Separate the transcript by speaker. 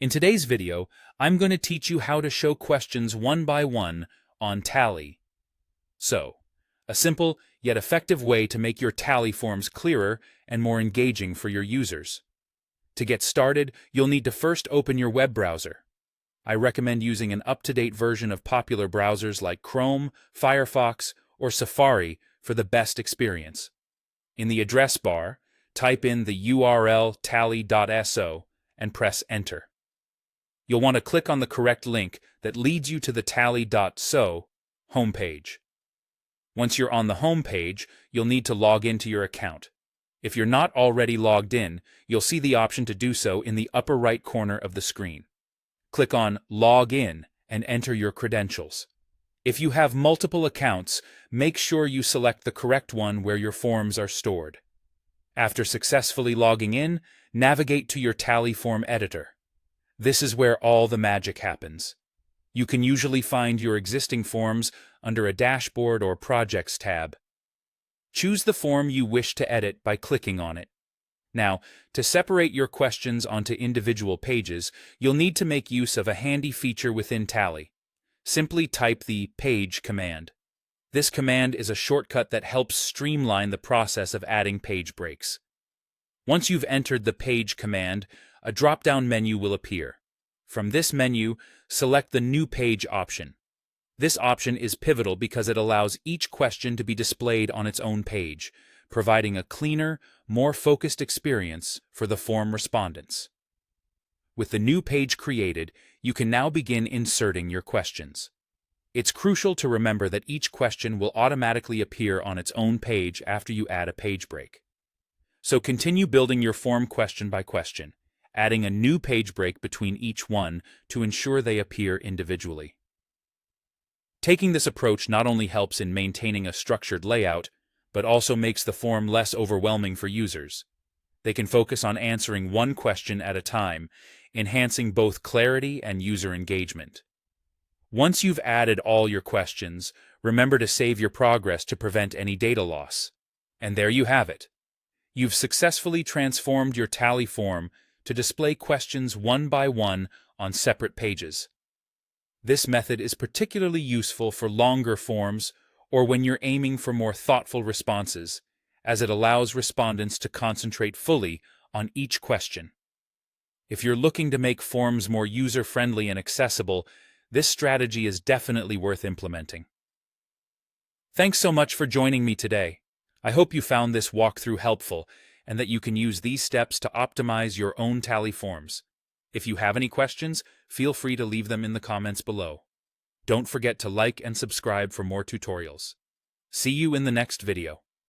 Speaker 1: In today's video, I'm going to teach you how to show questions one by one on Tally.so, a simple yet effective way to make your Tally forms clearer and more engaging for your users. To get started, you'll need to first open your web browser. I recommend using an up-to-date version of popular browsers like Chrome, Firefox, or Safari for the best experience. In the address bar, type in the URL Tally.so and press Enter. You'll want to click on the correct link that leads you to the Tally.so homepage. Once you're on the homepage, you'll need to log into your account. If you're not already logged in, you'll see the option to do so in the upper right corner of the screen. Click on Log In and enter your credentials. If you have multiple accounts, make sure you select the correct one where your forms are stored. After successfully logging in, navigate to your Tally form editor. This is where all the magic happens. You can usually find your existing forms under a Dashboard or Projects tab. Choose the form you wish to edit by clicking on it. Now, to separate your questions onto individual pages, you'll need to make use of a handy feature within Tally. Simply type the Page command. This command is a shortcut that helps streamline the process of adding page breaks. Once you've entered the Page command, a drop-down menu will appear. From this menu, select the New Page option. This option is pivotal because it allows each question to be displayed on its own page, providing a cleaner, more focused experience for the form respondents. With the new page created, you can now begin inserting your questions. It's crucial to remember that each question will automatically appear on its own page after you add a page break. So continue building your form question by question, adding a new page break between each one to ensure they appear individually. Taking this approach not only helps in maintaining a structured layout, but also makes the form less overwhelming for users. They can focus on answering one question at a time, enhancing both clarity and user engagement. Once you've added all your questions, remember to save your progress to prevent any data loss. And there you have it. You've successfully transformed your Tally form to display questions one by one on separate pages. This method is particularly useful for longer forms or when you're aiming for more thoughtful responses, as it allows respondents to concentrate fully on each question. If you're looking to make forms more user-friendly and accessible, this strategy is definitely worth implementing. Thanks so much for joining me today. I hope you found this walkthrough helpful and that you can use these steps to optimize your own Tally forms. If you have any questions, feel free to leave them in the comments below. Don't forget to like and subscribe for more tutorials. See you in the next video.